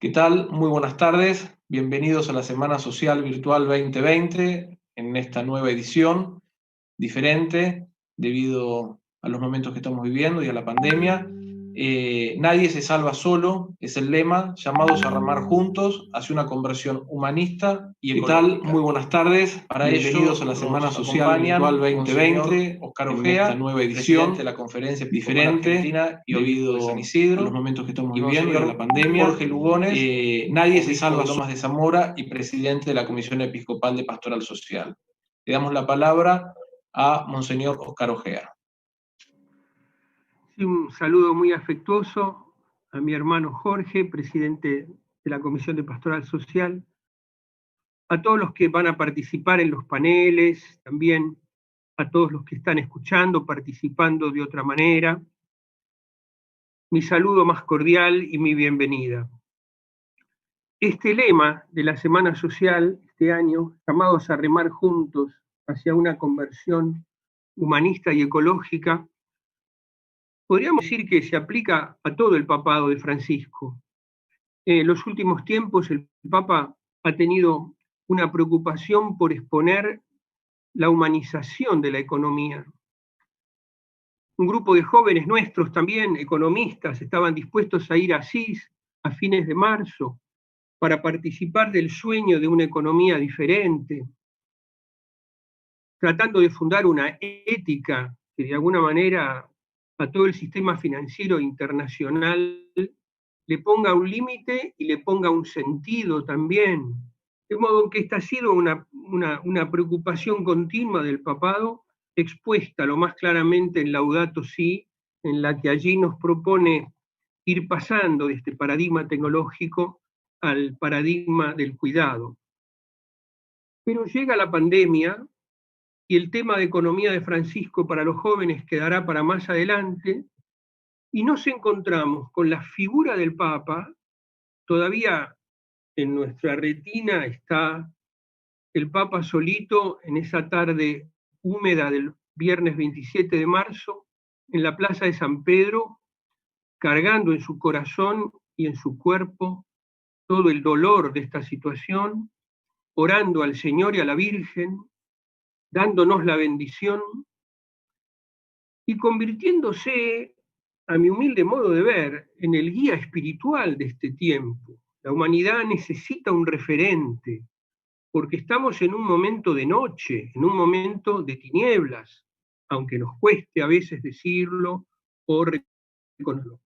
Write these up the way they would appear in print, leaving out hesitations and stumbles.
¿Qué tal? Muy buenas tardes. Bienvenidos a la Semana Social Virtual 2020 en esta nueva edición diferente debido a los momentos que estamos viviendo y a la pandemia. Nadie se salva solo, es el lema, llamados a remar juntos hacia una conversión humanista y ecológica. ¿Qué tal? Muy buenas tardes. Para bienvenidos a la Semana Social Virtual 2020, Oscar Ojea, esta nueva edición de la conferencia diferente Argentina y debido a San Isidro, los momentos que estamos viviendo y a la pandemia. Jorge Lugones, nadie se salva Lomas de Zamora y presidente de la Comisión Episcopal de Pastoral Social. Le damos la palabra a Monseñor Oscar Ojea. Sí, un saludo muy afectuoso a mi hermano Jorge, presidente de la Comisión de Pastoral Social, a todos los que van a participar en los paneles, también a todos los que están escuchando, participando de otra manera. Mi saludo más cordial y mi bienvenida. Este lema de la Semana Social este año, llamados a remar juntos hacia una conversión humanista y ecológica, podríamos decir que se aplica a todo el papado de Francisco. En los últimos tiempos el Papa ha tenido una preocupación por exponer la humanización de la economía. Un grupo de jóvenes nuestros también, economistas, estaban dispuestos a ir a Asís a fines de marzo para participar del sueño de una economía diferente, tratando de fundar una ética que de alguna manera a todo el sistema financiero internacional le ponga un límite y le ponga un sentido también. De modo que esta ha sido una preocupación continua del papado, expuesta lo más claramente en Laudato Si, en la que allí nos propone ir pasando de este paradigma tecnológico al paradigma del cuidado. Pero llega la pandemia y el tema de economía de Francisco para los jóvenes quedará para más adelante, y nos encontramos con la figura del Papa. Todavía en nuestra retina está el Papa solito en esa tarde húmeda del viernes 27 de marzo, en la Plaza de San Pedro, cargando en su corazón y en su cuerpo todo el dolor de esta situación, orando al Señor y a la Virgen, dándonos la bendición y convirtiéndose, a mi humilde modo de ver, en el guía espiritual de este tiempo. La humanidad necesita un referente, porque estamos en un momento de noche, en un momento de tinieblas, aunque nos cueste a veces decirlo o reconocerlo.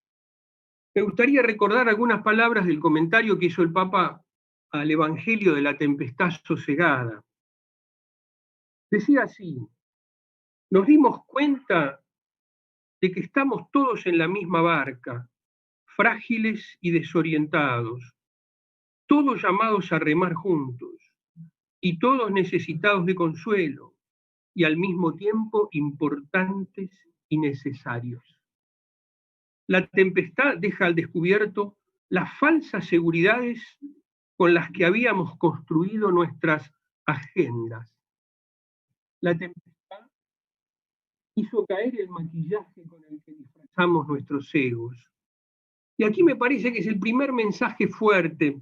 Me gustaría recordar algunas palabras del comentario que hizo el Papa al Evangelio de la tempestad sosegada. Decía así: nos dimos cuenta de que estamos todos en la misma barca, frágiles y desorientados, todos llamados a remar juntos, y todos necesitados de consuelo, y al mismo tiempo importantes y necesarios. La tempestad deja al descubierto las falsas seguridades con las que habíamos construido nuestras agendas. La tempestad hizo caer el maquillaje con el que disfrazamos nuestros egos. Y aquí me parece que es el primer mensaje fuerte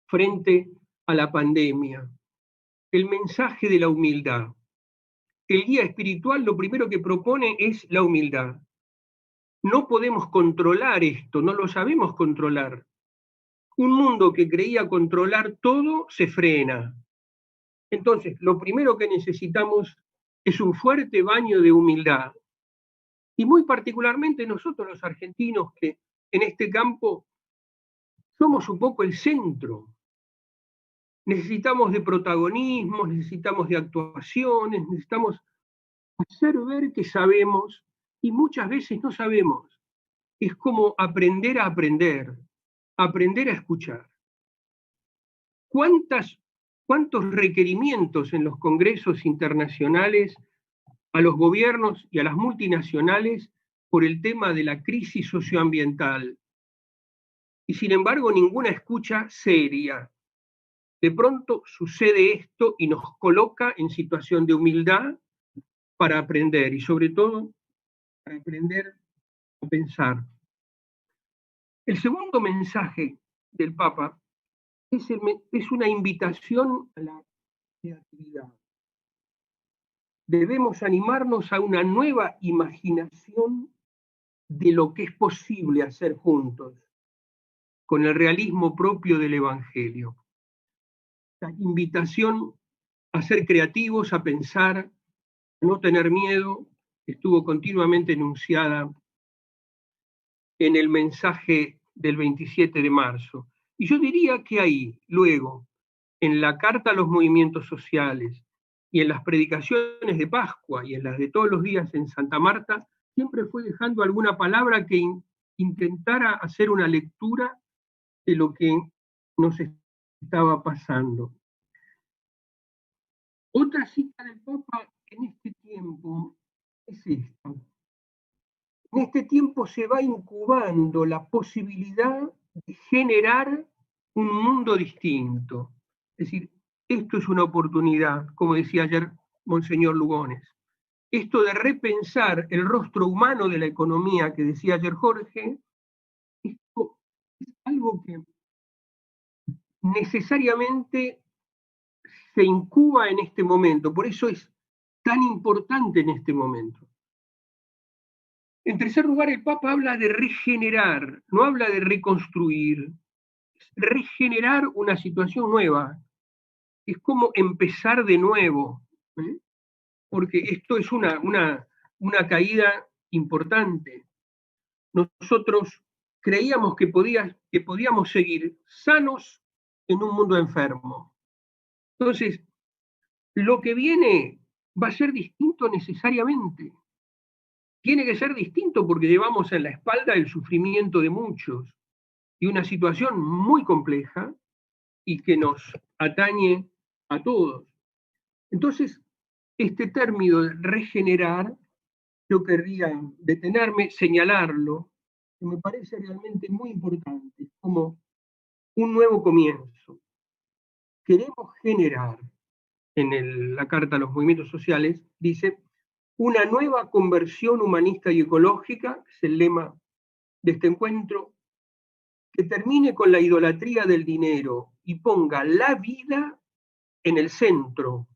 frente a la pandemia, el mensaje de la humildad. El guía espiritual lo primero que propone es la humildad. No podemos controlar esto, no lo sabemos controlar. Un mundo que creía controlar todo se frena. Entonces, lo primero que necesitamos es un fuerte baño de humildad. Y muy particularmente nosotros los argentinos, que en este campo somos un poco el centro. Necesitamos de protagonismo, necesitamos de actuaciones, necesitamos hacer ver que sabemos, y muchas veces no sabemos. Es como aprender a aprender, aprender a escuchar. ¿Cuántos requerimientos en los congresos internacionales a los gobiernos y a las multinacionales por el tema de la crisis socioambiental? Y sin embargo, ninguna escucha seria. De pronto sucede esto y nos coloca en situación de humildad para aprender, y sobre todo para aprender a pensar. El segundo mensaje del Papa es una invitación a la creatividad. Debemos animarnos a una nueva imaginación de lo que es posible hacer juntos, con el realismo propio del Evangelio. La invitación a ser creativos, a pensar, a no tener miedo, estuvo continuamente enunciada en el mensaje del 27 de marzo. Y yo diría que ahí, luego, en la carta a los movimientos sociales y en las predicaciones de Pascua y en las de todos los días en Santa Marta, siempre fue dejando alguna palabra que intentara hacer una lectura de lo que nos estaba pasando. Otra cita del Papa en este tiempo es esta. En este tiempo se va incubando la posibilidad de generar un mundo distinto. Es decir, esto es una oportunidad, como decía ayer Monseñor Lugones. Esto de repensar el rostro humano de la economía que decía ayer Jorge, esto es algo que necesariamente se incuba en este momento, por eso es tan importante en este momento. En tercer lugar, el Papa habla de regenerar, no habla de reconstruir, regenerar una situación nueva. Es como empezar de nuevo, ¿eh? Porque esto es una caída importante. Nosotros creíamos que podíamos seguir sanos en un mundo enfermo. Entonces, lo que viene va a ser distinto necesariamente. Tiene que ser distinto porque llevamos en la espalda el sufrimiento de muchos y una situación muy compleja y que nos atañe a todos. Entonces, este término de regenerar, yo querría detenerme, señalarlo, que me parece realmente muy importante, como un nuevo comienzo. Queremos generar, en la Carta a los Movimientos Sociales, dice, una nueva conversión humanista y ecológica, es el lema de este encuentro, que termine con la idolatría del dinero y ponga la vida en el centro,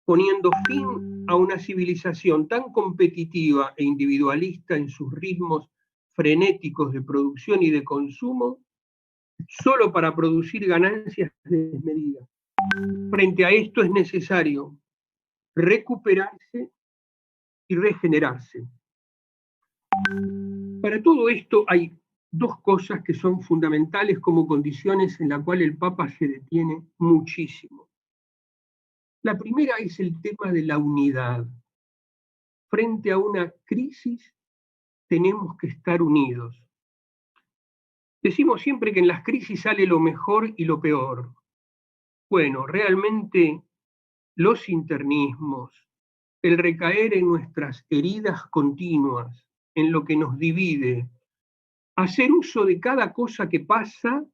poniendo fin a una civilización tan competitiva e individualista en sus ritmos frenéticos de producción y de consumo, solo para producir ganancias desmedidas. Frente a esto es necesario recuperarse y regenerarse. Para todo esto hay dos cosas que son fundamentales como condiciones en las cuales el Papa se detiene muchísimo. La primera es el tema de la unidad. Frente a una crisis tenemos que estar unidos. Decimos siempre que en las crisis sale lo mejor y lo peor. Bueno, realmente los internismos, el recaer en nuestras heridas continuas, en lo que nos divide, hacer uso de cada cosa que pasa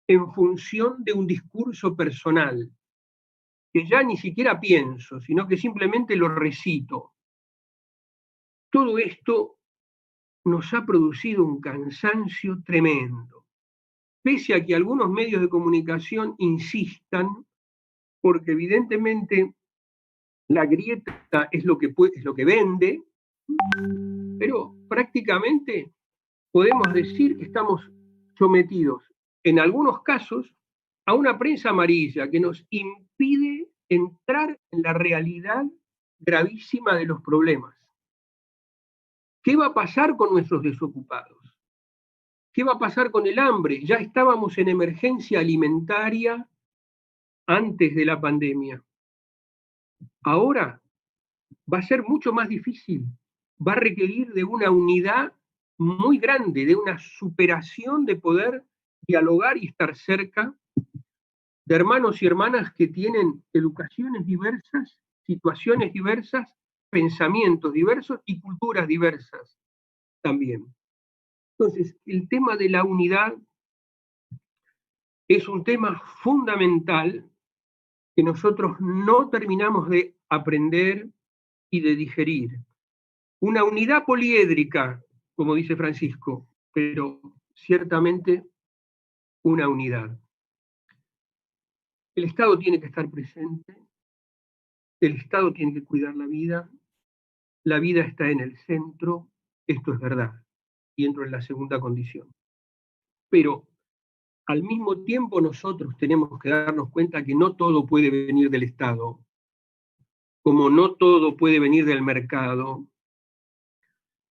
en función de un discurso personal, que ya ni siquiera pienso, sino que simplemente lo recito. Todo esto nos ha producido un cansancio tremendo, pese a que algunos medios de comunicación insistan, porque evidentemente la grieta es lo que vende, pero prácticamente podemos decir que estamos sometidos, en algunos casos, a una prensa amarilla que nos impide entrar en la realidad gravísima de los problemas. ¿Qué va a pasar con nuestros desocupados? ¿Qué va a pasar con el hambre? Ya estábamos en emergencia alimentaria antes de la pandemia. Ahora va a ser mucho más difícil. Va a requerir de una unidad muy grande, de una superación de poder dialogar y estar cerca de hermanos y hermanas que tienen educaciones diversas, situaciones diversas, pensamientos diversos y culturas diversas también. Entonces, el tema de la unidad es un tema fundamental que nosotros no terminamos de aprender y de digerir. Una unidad poliédrica, como dice Francisco, pero ciertamente una unidad. El Estado tiene que estar presente, el Estado tiene que cuidar la vida está en el centro, esto es verdad, y entro en la segunda condición. Pero al mismo tiempo nosotros tenemos que darnos cuenta que no todo puede venir del Estado, como no todo puede venir del mercado.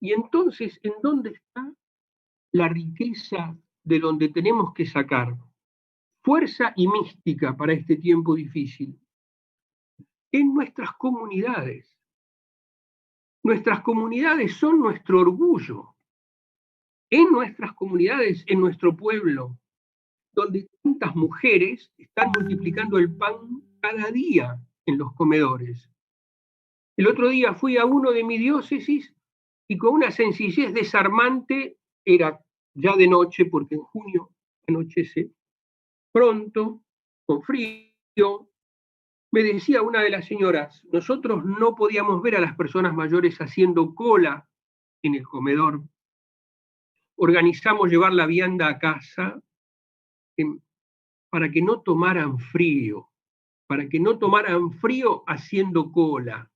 Y entonces, ¿en dónde está la riqueza de donde tenemos que sacar fuerza y mística para este tiempo difícil? En nuestras comunidades. Nuestras comunidades son nuestro orgullo. En nuestras comunidades, en nuestro pueblo, donde tantas mujeres están multiplicando el pan cada día en los comedores. El otro día fui a uno de mi diócesis y con una sencillez desarmante, era ya de noche porque en junio anochece pronto, con frío, me decía una de las señoras, nosotros no podíamos ver a las personas mayores haciendo cola en el comedor. Organizamos llevar la vianda a casa para que no tomaran frío, haciendo cola.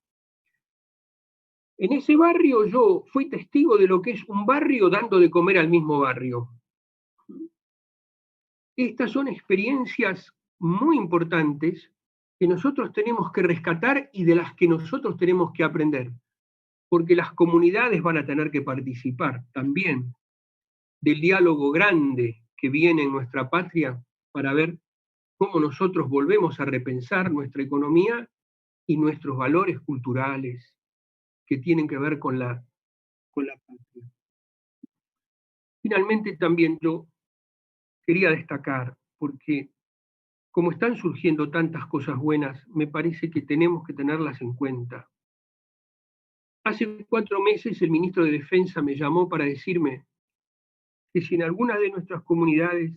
En ese barrio yo fui testigo de lo que es un barrio dando de comer al mismo barrio. Estas son experiencias muy importantes que nosotros tenemos que rescatar y de las que nosotros tenemos que aprender, porque las comunidades van a tener que participar también del diálogo grande que viene en nuestra patria para ver cómo nosotros volvemos a repensar nuestra economía y nuestros valores culturales que tienen que ver con la patria. Finalmente también yo quería destacar, porque como están surgiendo tantas cosas buenas, me parece que tenemos que tenerlas en cuenta. Hace 4 meses el ministro de Defensa me llamó para decirme que si en alguna de nuestras comunidades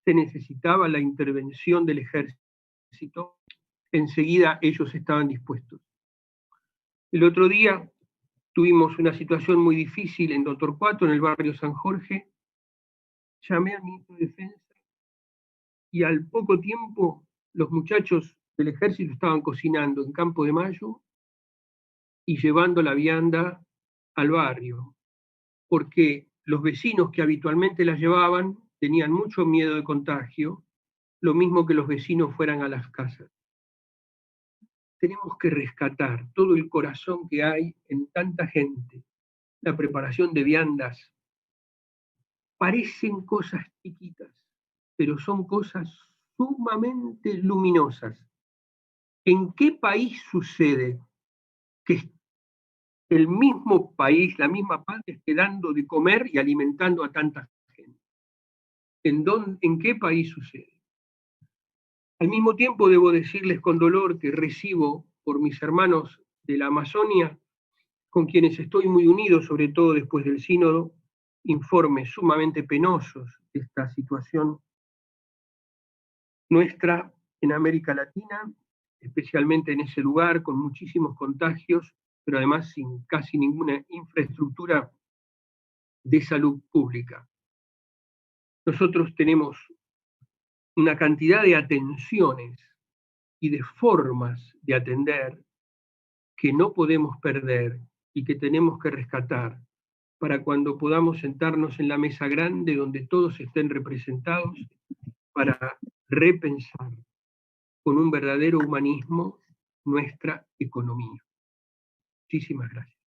se necesitaba la intervención del ejército, enseguida ellos estaban dispuestos. El otro día tuvimos una situación muy difícil en Don Torcuato, en el barrio San Jorge. Llamé al ministro de Defensa y al poco tiempo los muchachos del ejército estaban cocinando en Campo de Mayo y llevando la vianda al barrio, porque los vecinos que habitualmente la llevaban tenían mucho miedo de contagio, lo mismo que los vecinos fueran a las casas. Tenemos que rescatar todo el corazón que hay en tanta gente. La preparación de viandas parecen cosas chiquitas, pero son cosas sumamente luminosas. ¿En qué país sucede que el mismo país, la misma patria, esté dando de comer y alimentando a tanta gente? ¿En qué país sucede? Al mismo tiempo debo decirles con dolor que recibo por mis hermanos de la Amazonia, con quienes estoy muy unido, sobre todo después del sínodo, informes sumamente penosos de esta situación nuestra en América Latina, especialmente en ese lugar, con muchísimos contagios, pero además sin casi ninguna infraestructura de salud pública. Nosotros tenemos una cantidad de atenciones y de formas de atender que no podemos perder y que tenemos que rescatar para cuando podamos sentarnos en la mesa grande donde todos estén representados para repensar con un verdadero humanismo nuestra economía. Muchísimas gracias.